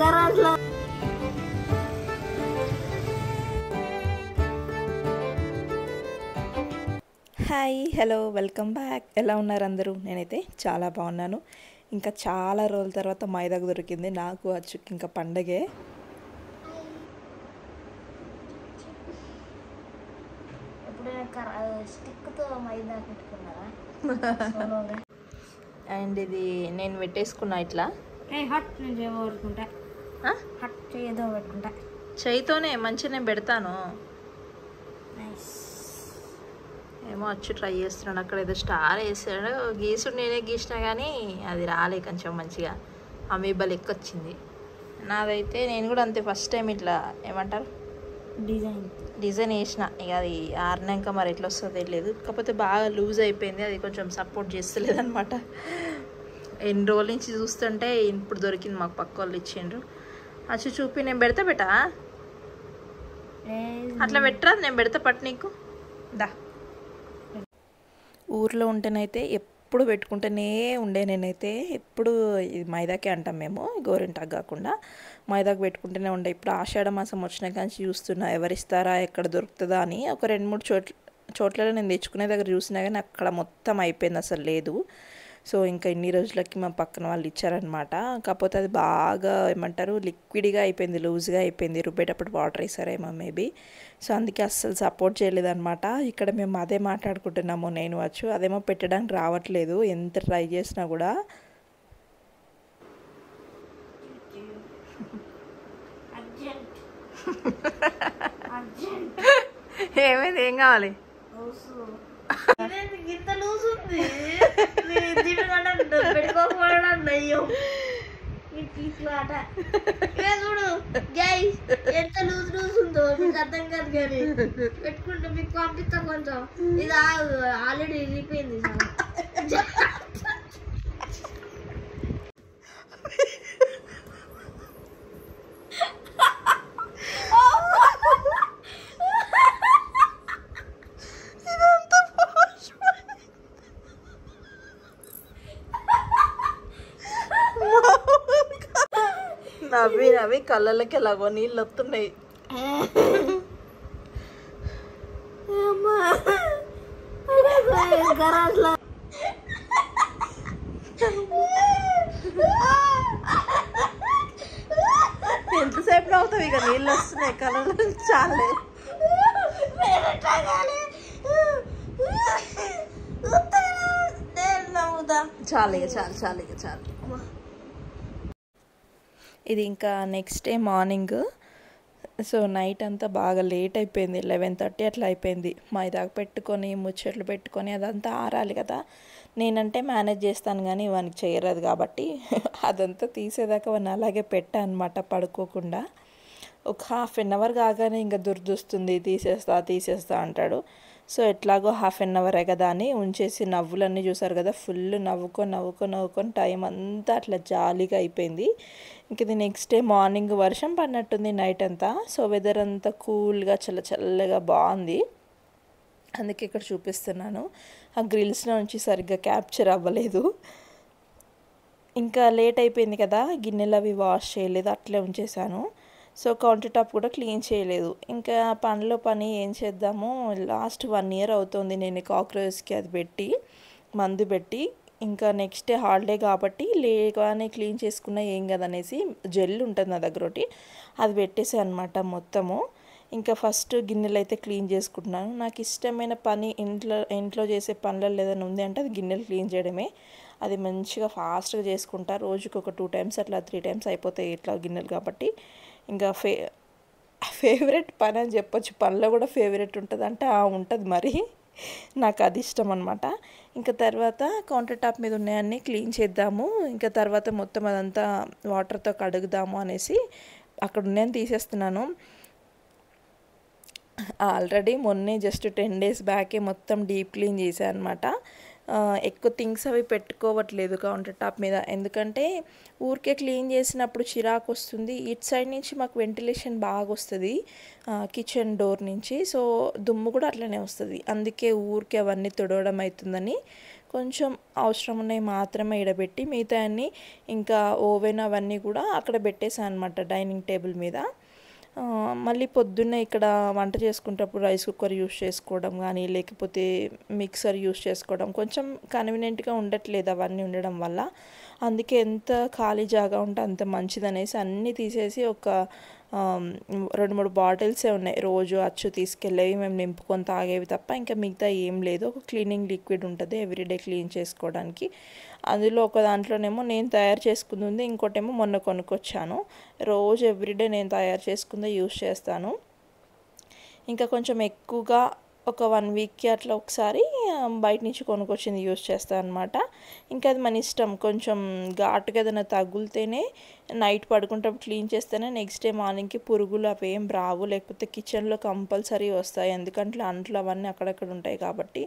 Hi hello welcome back. ఎలా ఉన్నారు అందరూ? నేనైతే చాలా బాగున్నాను. ఇంకా చాలా రోజుల తర్వాత మైదాకు దొరికింది నాకు అచ్చుకి. ఇంకా పండగే. అండ్ ఇది నేను పెట్టేసుకున్నా ఇట్లా చేయితోనే మంచిగా నేను పెడతాను. ఏమో వచ్చి ట్రై చేస్తున్నాడు. అక్కడ ఏదో స్టార్ వేసాడు, గీసుడు నేనే గీసినా కానీ అది రాలే కొంచెం మంచిగా అమీబా లెక్క వచ్చింది. నాదైతే నేను కూడా అంతే ఫస్ట్ టైం ఇట్లా ఏమంటారు డిజైన్ వేసిన. ఇక అది ఆరినాక మరి ఎట్లా వస్తుందో తెలియదు. కాకపోతే బాగా లూజ్ అయిపోయింది, అది కొంచెం సపోర్ట్ చేస్తలేదు అనమాట. ఎన్ని రోజుల నుంచి చూస్తుంటే ఇప్పుడు దొరికింది, మాకు పక్క వాళ్ళు ఇచ్చిండ్రు. వచ్చి చూపి నేను పెడతా బెటా, అట్లా పెట్టరా, నేను పెడతా పట్టు నీకు దా. ఊర్లో ఉంటేనైతే ఎప్పుడు పెట్టుకుంటూనే ఉండే. నేనైతే ఎప్పుడు ఇది మైదాకే అంటాం మేము, గోరింటాకు కాకుండా మైదాకు పెట్టుకుంటూనే ఉండే. ఇప్పుడు ఆషాఢ మాసం వచ్చిన కానీ చూస్తున్నా ఎవరిస్తారా ఎక్కడ దొరుకుతుందా అని. ఒక 2-3 చోట్లలో నేను తెచ్చుకునే దగ్గర చూసినా కానీ అక్కడ మొత్తం అయిపోయింది, అసలు లేదు. సో ఇంకా ఇన్ని రోజులకి మా పక్కన వాళ్ళు ఇచ్చారనమాట. కాకపోతే అది బాగా ఏమంటారు లిక్విడ్గా అయిపోయింది, లూజ్గా అయిపోయింది. రుబ్బేటప్పుడు వాటర్ వేసారేమో మేబీ. సో అందుకే అస్సలు సపోర్ట్ చేయలేదన్నమాట. ఇక్కడ మేము అదే మాట్లాడుకుంటున్నాము నేను వచ్చు. అదేమో పెట్టడానికి రావట్లేదు ఎంత ట్రై చేసినా కూడా. ఏమైంది, ఏం కావాలి? ఇంత లూజ్ ఉంది పెట్టుకోకపోవడం నయ్యం. చూడు గైస్ ఎంత లూజ్ ఉందో మీకు అర్థం కాదు, కానీ పెట్టుకుంటే మీకు పంపిస్తా కొంచెం. ఇది ఆల్రెడీ ఇరిగిపోయింది. నవ్వి నవ్వి కళ్ళకి ఎలాగో నీళ్ళు వస్తున్నాయి. ఎంతసేపు అవుతావు, ఇక నీళ్ళు వస్తున్నాయి కళ్ళలో. చాలే చాలు ఇక చాలు. ఇది ఇంకా next day morning. So night అంతా బాగా లేట్ అయిపోయింది, 11:30 అట్లా అయిపోయింది. మైదాకు పెట్టుకొని ముచ్చట్లు పెట్టుకొని అదంతా ఆరాలి కదా. నేనంటే మేనేజ్ చేస్తాను కానీ వానికి చేయరాదు కాబట్టి అదంతా తీసేదాకా వాడిని అలాగే పెట్టా అనమాట పడుకోకుండా. ఒక 1/2 అవర్ కాగానే ఇంకా దురదొస్తుంది, తీసేస్తా అంటాడు. సో ఎట్లాగో 1/2 అవరే కదా అని ఉంచేసి నవ్వులన్నీ చూసారు కదా, ఫుల్ నవ్వుకొని టైం అంతా అట్లా జాలీగా అయిపోయింది. ఇంక ఇది నెక్స్ట్ డే మార్నింగ్ వర్షం పడినట్టుంది నైట్ అంతా. సో వెదర్ అంతా కూల్గా చల్లగా బాగుంది. అందుకే ఇక్కడ చూపిస్తున్నాను. ఆ గ్రిల్స్లో నుంచి సరిగ్గా క్యాప్చర్ అవ్వలేదు. ఇంకా లేట్ అయిపోయింది కదా, గిన్నెలు అవి వాష్ చేయలేదు, అట్లే ఉంచేసాను. సో కౌంటర్ టాప్ కూడా క్లీన్ చేయలేదు. ఇంకా పనిలో పని ఏం చేద్దాము, లాస్ట్ 1 ఇయర్ అవుతుంది నేను కాక్రోచ్కి అది పెట్టి మందు పెట్టి. ఇంకా నెక్స్ట్ డే హాలిడే కాబట్టి లేగానే క్లీన్ చేసుకున్న ఏం కదనేసి జెల్ ఉంటుంది నా దగ్గర ఒకటి, అది పెట్టేసి అనమాట మొత్తము. ఇంకా ఫస్ట్ గిన్నెలు అయితే క్లీన్ చేసుకుంటున్నాను. నాకు ఇష్టమైన పని ఇంట్లో చేసే పనులలో ఏదైనా ఉంది అంటే అది గిన్నెలు క్లీన్ చేయడమే. అది మంచిగా ఫాస్ట్గా చేసుకుంటా. రోజుకి ఒక 2 టైమ్స్ అట్లా 3 టైమ్స్ అయిపోతాయి ఇట్లా గిన్నెలు కాబట్టి. ఇంకా ఫేవరెట్ పని అని చెప్పొచ్చు. పనిలో కూడా ఫేవరెట్ ఉంటుంది అంటే ఉంటుంది మరి. నాకు అది ఇష్టం అనమాట. ఇంకా తర్వాత కౌంటర్ టాప్ మీద ఉన్నాయన్నీ క్లీన్ చేద్దాము. ఇంకా తర్వాత మొత్తం అదంతా వాటర్తో కడుగుదాము అనేసి అక్కడ ఉన్నాయని తీసేస్తున్నాను. ఆల్రెడీ మొన్నే జస్ట్ 10 days బ్యాకే మొత్తం డీప్ క్లీన్ చేశాను అనమాట. ఎక్కువ థింగ్స్ అవి పెట్టుకోవట్లేదు కౌంటర్ టాప్ మీద. ఎందుకంటే ఊరికే క్లీన్ చేసినప్పుడు చిరాకు వస్తుంది. ఇటు సైడ్ నుంచి మాకు వెంటిలేషన్ బాగా వస్తుంది కిచెన్ డోర్ నుంచి. సో దుమ్ము కూడా అట్లనే వస్తుంది. అందుకే ఊరికే అవన్నీ తుడవడం అవుతుందని కొంచెం అవసరం ఉన్నాయి మాత్రమే ఇడబెట్టి, మిగతా అన్నీ ఇంకా ఓవెన్ అవన్నీ కూడా అక్కడ పెట్టేసాను అనమాట డైనింగ్ టేబుల్ మీద. మళ్ళీ పొద్దున్నే ఇక్కడ వంట చేసుకునేటప్పుడు రైస్ కుక్కర్ యూస్ చేసుకోవడం కానీ, లేకపోతే మిక్సర్ యూస్ చేసుకోవడం కొంచెం కన్వీనియంట్గా ఉండట్లేదు అవన్నీ ఉండడం వల్ల. అందుకే ఎంత ఖాళీ జాగా ఉంటే అంత మంచిదనేసి అన్నీ తీసేసి ఒక 2-3 బాటిల్సే ఉన్నాయి రోజు అచ్చు తీసుకెళ్ళేవి మేము నింపుకొని తాగేవి తప్ప ఇంకా మిగతా ఏం లేదు. ఒక క్లీనింగ్ లిక్విడ్ ఉంటుంది ఎవ్రీడే క్లీన్ చేసుకోవడానికి. అందులో ఒక దాంట్లోనేమో నేను తయారు చేసుకుంది ఉంది, ఇంకోటేమో మొన్న కొనుక్కొచ్చాను. రోజు ఎవ్రీడే నేను తయారు చేసుకుందే యూస్ చేస్తాను. ఇంకా కొంచెం ఎక్కువగా ఒక 1 వీక్కి అట్లా ఒకసారి బయట నుంచి కొనుక్కొచ్చింది యూస్ చేస్తాను అనమాట. ఇంకా అది మన ఇష్టం. కొంచెం ఘాటుగా ఏదైనా తగిలితేనే నైట్ పడుకుంటప్పుడు క్లీన్ చేస్తేనే నెక్స్ట్ డే మార్నింగ్కి పురుగులు అవి ఏం రావు, లేకపోతే కిచెన్లో కంపల్సరీ వస్తాయి. ఎందుకంటే అంట్లు అవన్నీ అక్కడక్కడ ఉంటాయి కాబట్టి.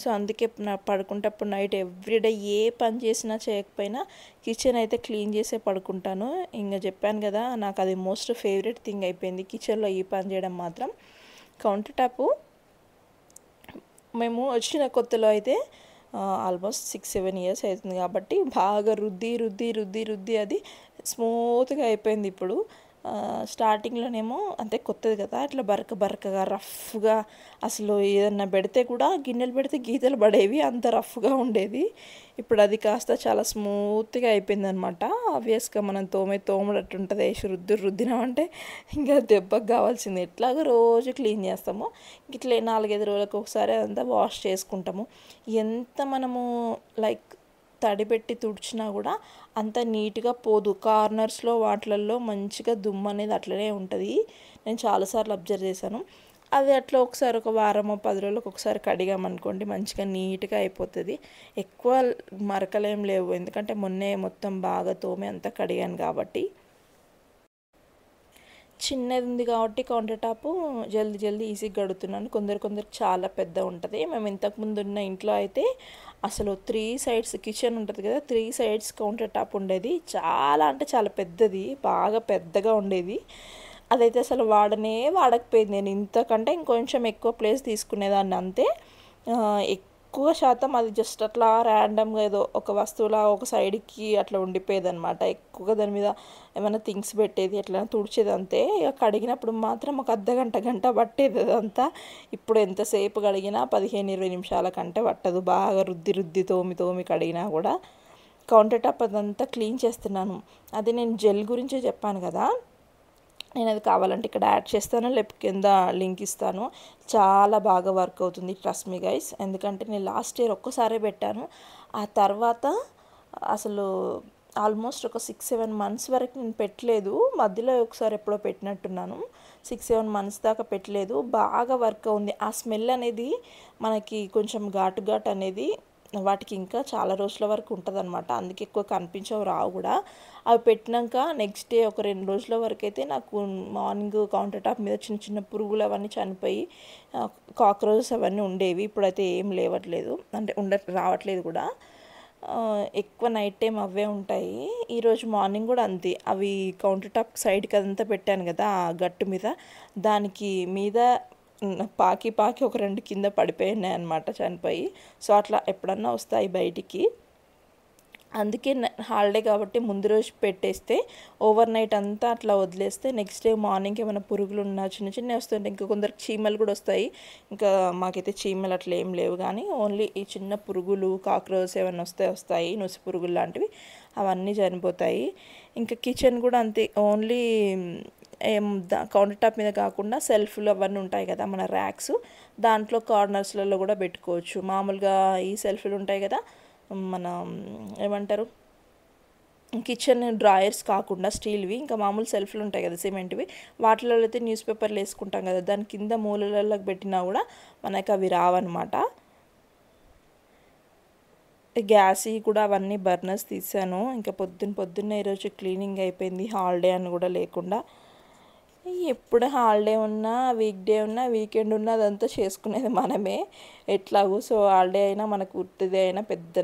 సో అందుకే పడుకుంటప్పుడు నైట్ ఎవ్రీడే ఏ పని చేసినా చేయకపోయినా కిచెన్ అయితే క్లీన్ చేసే పడుకుంటాను. ఇంకా చెప్పాను కదా, నాకు అది మోస్ట్ ఫేవరెట్ థింగ్ అయిపోయింది కిచెన్లో ఈ పని చేయడం మాత్రం. కౌంటర్ టాపు మేము వచ్చిన కొత్తలో అయితే ఆల్మోస్ట్ 6-7 ఇయర్స్ అవుతుంది కాబట్టి బాగా రుద్ది అది స్మూత్గా అయిపోయింది. ఇప్పుడు స్టార్టింగ్లోనేమో అంతే కొత్తది కదా, అట్లా బరకగా రఫ్గా, అసలు ఏదన్నా పెడితే కూడా గిన్నెలు పెడితే గీతలు పడేవి, అంత రఫ్గా ఉండేది. ఇప్పుడు అది కాస్త చాలా స్మూత్గా అయిపోయింది అనమాట. ఆబ్వియస్గా మనం తోమడట్టు ఉంటుంది. వేసి రుద్దినామంటే ఇంకా దెబ్బకు కావాల్సింది. ఎట్లాగో రోజు క్లీన్ చేస్తాము, ఇట్లా 4-5 రోజులకు ఒకసారి అదంతా వాష్ చేసుకుంటాము. ఎంత మనము లైక్ తడిపెట్టి తుడిచినా కూడా అంత నీట్గా పోదు. కార్నర్స్లో వాటిలలో మంచిగా దుమ్ము అనేది అట్లనే ఉంటుంది. నేను చాలాసార్లు అబ్జర్వ్ చేశాను. అది అట్లా ఒకసారి ఒక వారమో 10 రోజులకు ఒకసారి కడిగామనుకోండి మంచిగా నీట్గా అయిపోతుంది. ఎక్కువ మరకలేం లేవు, ఎందుకంటే మొన్నే మొత్తం బాగా తోమి అంతా కడిగాను కాబట్టి. చిన్నది ఉంది కాబట్టి కౌంటర్ టాపు జల్దీ ఈజీగా కడుగుతున్నాను. కొందరికి చాలా పెద్ద ఉంటుంది. మేము ఇంతకుముందు ఉన్న ఇంట్లో అయితే అసలు 3 సైడ్స్ కిచెన్ ఉంటుంది కదా, 3 సైడ్స్ కౌంటర్ టాప్ ఉండేది. చాలా అంటే చాలా పెద్దది, బాగా పెద్దగా ఉండేది. అదైతే అసలు వాడకపోయింది. నేను ఇంతకంటే ఇంకొంచెం ఎక్కువ ప్లేస్ తీసుకునేదాన్ని అంతే. ఎక్కువ శాతం అది జస్ట్ అట్లా ర్యాండమ్గా ఏదో ఒక వస్తువులా ఒక సైడ్కి అట్లా ఉండిపోయేదన్నమాట. ఎక్కువగా దాని మీద ఏమైనా థింగ్స్ పెట్టేది, ఎట్లా తుడిచేది అంతే. ఇక కడిగినప్పుడు మాత్రం ఒక గంట పట్టేది అదంతా. ఇప్పుడు ఎంతసేపు కడిగినా 15-20 నిమిషాల కంటే పట్టదు. బాగా రుద్ది తోమి కడిగినా కూడా. కౌంటర్ టాప్ అదంతా క్లీన్ చేస్తున్నాను. అది నేను జెల్ గురించే చెప్పాను కదా, నేను అది కావాలంటే ఇక్కడ యాడ్ చేస్తాను, లేకపోతే కింద లింక్ ఇస్తాను. చాలా బాగా వర్క్ అవుతుంది, ట్రస్ట్ మీ గైస్. ఎందుకంటే నేను లాస్ట్ ఇయర్ ఒక్కసారే పెట్టాను. ఆ తర్వాత అసలు ఆల్మోస్ట్ ఒక 6-7 మంత్స్ వరకు నేను పెట్టలేదు. మధ్యలో ఒకసారి ఎప్పుడో పెట్టినట్టున్నాను. 6-7 మంత్స్ దాకా పెట్టలేదు. బాగా వర్క్ ఉంది. ఆ స్మెల్ అనేది మనకి కొంచెం ఘాటు అనేది వాటికి ఇంకా చాలా రోజుల వరకు ఉంటుంది అనమాట. అందుకే ఎక్కువ కనిపించవు, రావు కూడా. అవి పెట్టినాక నెక్స్ట్ డే ఒక 2 రోజుల వరకు అయితే నాకు మార్నింగ్ కౌంటర్ టాప్ మీద చిన్న పురుగులు అవన్నీ చనిపోయి కాక్రోచెస్ అవన్నీ ఉండేవి. ఇప్పుడైతే ఏం లేవట్లేదు, అంటే రావట్లేదు కూడా. ఎక్కువ నైట్ టైం అవే ఉంటాయి. ఈరోజు మార్నింగ్ కూడా అంతే. అవి కౌంటర్ టాప్ సైడ్కి అదంతా పెట్టాను కదా ఆ గట్టు మీద, దానికి మీద పాకి ఒక 2 కింద పడిపోయినాయి అనమాట, చనిపోయి. సో అట్లా ఎప్పుడన్నా వస్తాయి బయటికి. అందుకే హాలిడే కాబట్టి ముందు రోజు పెట్టేస్తే ఓవర్ నైట్ అంతా అట్లా వదిలేస్తే నెక్స్ట్ డే మార్నింగ్ ఏమైనా పురుగులు ఉన్నా చిన్న వస్తుంటాయి. ఇంకా కొందరికి చీమలు కూడా వస్తాయి. ఇంకా మాకైతే చీమలు అట్లా ఏం లేవు, కానీ ఓన్లీ ఈ చిన్న పురుగులు కాక్రోచెస్ ఏమైనా వస్తాయి, నుసి పురుగులు లాంటివి, అవన్నీ చనిపోతాయి. ఇంకా కిచెన్ కూడా అంతే. ఓన్లీ కౌంటర్ టాప్ మీద కాకుండా సెల్ఫ్లు అవన్నీ ఉంటాయి కదా మన ర్యాక్స్, దాంట్లో కార్నర్స్లలో కూడా పెట్టుకోవచ్చు. మామూలుగా ఈ సెల్ఫ్లు ఉంటాయి కదా, మన ఏమంటారు కిచెన్ డ్రాయర్స్ కాకుండా స్టీల్వి, ఇంకా మామూలు సెల్ఫ్లు ఉంటాయి కదా సిమెంట్వి, వాటిలో అయితే న్యూస్ పేపర్లు వేసుకుంటాం కదా, దాని కింద మూలలకు పెట్టినా కూడా మనకు అవి రావన్నమాట. గ్యాస్ కూడా అవన్నీ బర్నర్స్ తీసాను. ఇంకా పొద్దున్నే ఈరోజు క్లీనింగ్ అయిపోయింది, హాలిడే అని కూడా లేకుండా. ఎప్పుడు హాలిడే ఉన్నా, వీక్ డే ఉన్నా, వీకెండ్ ఉన్నా అదంతా చేసుకునేది మనమే ఎట్లాగో. సో హాలిడే అయినా మనకు ఉట్టిదే అయినా పెద్ద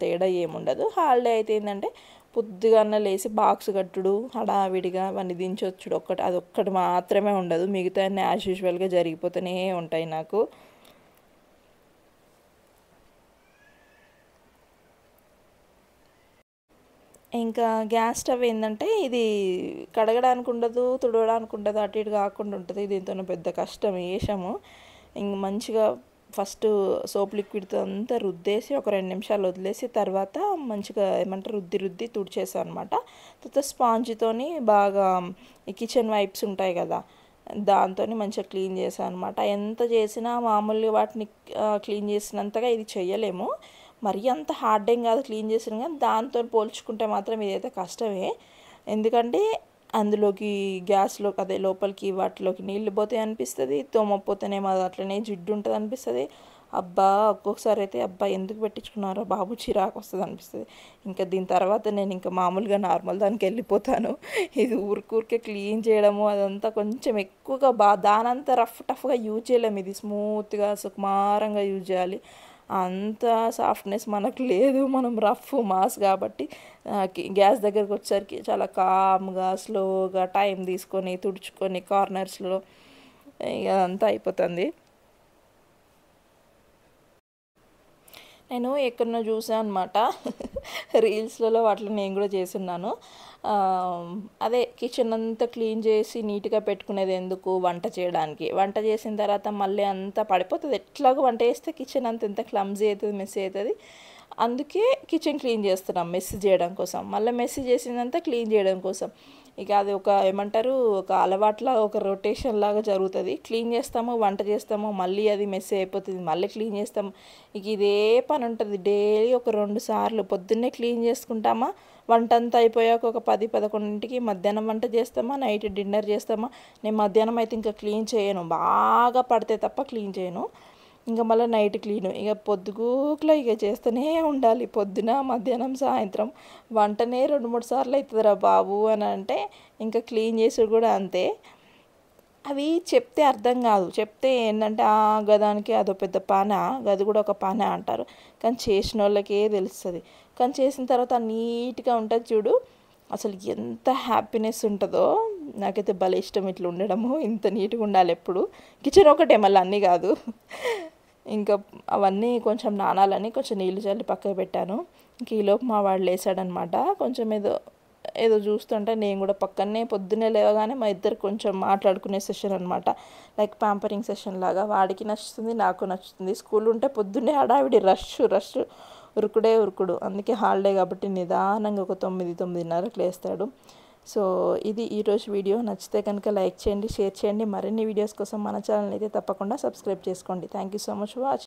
తేడా ఏముండదు. హాలిడే అయితే ఏంటంటే పొద్దుగానే లేసి బాక్స్ కట్టుడు, హడావిడిగా అవన్నీ దించొచ్చుడు ఒక్కటి, అదొక్కటి మాత్రమే ఉండదు. మిగతా అన్నీ యాజ్ యూజువల్గా జరిగిపోతూనే ఉంటాయి నాకు. ఇంకా గ్యాస్ స్టవ్ ఏంటంటే ఇది కడగడానికి ఉండదు, తుడవడానికి ఉండదు, అటు ఇటు కాకుండా ఉంటుంది. దీంతో పెద్ద కష్టం వేసాము. ఇంక మంచిగా ఫస్ట్ సోప్ లిక్విడ్తో అంతా రుద్దేసి ఒక 2 నిమిషాలు వదిలేసి తర్వాత మంచిగా ఏమంటారు రుద్ది రుద్ది తుడిచేసాను అనమాట. తర్వాత స్పాంజ్తోని బాగా ఈ కిచెన్ వైప్స్ ఉంటాయి కదా, దాంతో మంచిగా క్లీన్ చేశాను అనమాట. ఎంత చేసినా మామూలుగా వాటిని క్లీన్ చేసినంతగా ఇది చెయ్యలేము. మరీ అంత హార్డ్ ఏం కాదు క్లీన్ చేసిన, కానీ దాంతో పోల్చుకుంటే మాత్రం ఇదైతే కష్టమే. ఎందుకంటే అందులోకి గ్యాస్లోకి అదే లోపలికి వాటిలోకి నీళ్ళు పోతాయి అనిపిస్తుంది, తోమపోతేనేమో అది అట్లనే జిడ్డు ఉంటుంది అనిపిస్తుంది. అబ్బా ఒక్కొక్కసారి అయితే అబ్బా ఎందుకు పెట్టించుకున్నారో బాబు చిరాకు వస్తుంది అనిపిస్తుంది. ఇంకా దీని తర్వాత నేను ఇంకా మామూలుగా నార్మల్ దానికి వెళ్ళిపోతాను. ఇది ఊరికే క్లీన్ చేయడము అదంతా కొంచెం ఎక్కువగా దానంతా రఫ్ టఫ్గా యూజ్ చేయలేము. ఇది స్మూత్గా సుకుమారంగా యూజ్ చేయాలి. అంత సాఫ్ట్నెస్ మనకు లేదు, మనం రఫ్ మాస్ కాబట్టి గ్యాస్ దగ్గరకు వచ్చేసరికి చాలా కామ్గా స్లోగా టైం తీసుకొని తుడుచుకొని కార్నర్స్లో ఇక అంతా అయిపోతుంది. నేను ఎక్కడనో చూసాను అనమాట, రీల్స్లలో వాటిలో నేను కూడా చేస్తున్నాను. అదే కిచెన్ అంతా క్లీన్ చేసి నీట్గా పెట్టుకునేది ఎందుకు, వంట చేయడానికి. వంట చేసిన తర్వాత మళ్ళీ అంతా పడిపోతుంది. ఎట్లాగో వంట చేస్తే కిచెన్ అంతా ఎంత క్లమ్జీ అవుతుంది, మెస్సీ అవుతుంది. అందుకే కిచెన్ క్లీన్ చేస్తున్నాం, మెస్సీ చేయడం కోసం. మళ్ళీ మెస్సీ చేసిందంతా క్లీన్ చేయడం కోసం. ఇక అది ఒక ఏమంటారు ఒక అలవాట్లా ఒక రొటేషన్ లాగా జరుగుతుంది. క్లీన్ చేస్తాము, వంట చేస్తాము, మళ్ళీ అది మెస్సీ అయిపోతుంది, మళ్ళీ క్లీన్ చేస్తాము. ఇక ఇదే పని ఉంటుంది డైలీ. ఒక 2 సార్లు పొద్దున్నే క్లీన్ చేసుకుంటామా, వంట అంతా అయిపోయాక ఒక 10-11కి మధ్యాహ్నం వంట చేస్తామా, నైట్ డిన్నర్ చేస్తామా. నేను మధ్యాహ్నం అయితే ఇంకా క్లీన్ చేయను, బాగా పడితే తప్ప క్లీన్ చేయను. ఇంకా మళ్ళీ నైట్ క్లీను, ఇక పొద్దుగూకులో ఇక చేస్తూనే ఉండాలి. పొద్దున మధ్యాహ్నం సాయంత్రం వంటనే 2-3 సార్లు అవుతుందిరా బాబు అని అంటే ఇంకా క్లీన్ చేసి కూడా అంతే. అవి చెప్తే అర్థం కాదు. చెప్తే ఏంటంటే గదానికి అదో పెద్ద పనా, గది కూడా ఒక పనా అంటారు. కానీ చేసిన వాళ్ళకే తెలుస్తుంది. కానీ చేసిన తర్వాత నీట్గా ఉంటుంది చూడు, అసలు ఎంత హ్యాపీనెస్ ఉంటుందో. నాకైతే భలే ఇష్టం ఇట్లా ఉండడము, ఇంత నీట్గా ఉండాలి ఎప్పుడు. కిచెన్ ఒకటే మళ్ళీ అన్నీ కాదు. ఇంకా అవన్నీ కొంచెం నానాలని కొంచెం నీళ్ళు చల్లి పక్కకు పెట్టాను. ఇంక ఈలోపు మా వాడు లేసాడనమాట. కొంచెం ఏదో ఏదో చూస్తుంటే నేను కూడా పక్కనే పొద్దున్నే లేవగానే మా ఇద్దరు కొంచెం మాట్లాడుకునే సెషన్ అనమాట. లైక్ ప్యాంపరింగ్ సెషన్ లాగా. వాడికి నచ్చుతుంది, నాకు నచ్చుతుంది. స్కూల్ ఉంటే పొద్దున్నే హడావిడి రష్ ఉరుకుడే ఉరుకుడు. అందుకే హాలిడే కాబట్టి నిదానంగా ఒక 9-9:30కి లేస్తాడు. సో ఇది ఈరోజు వీడియో. నచ్చితే కనుక లైక్ చేయండి, షేర్ చేయండి. మరిన్ని వీడియోస్ కోసం మన ఛానల్ అయితే తప్పకుండా సబ్స్క్రైబ్ చేసుకోండి. Thank you so much for watching.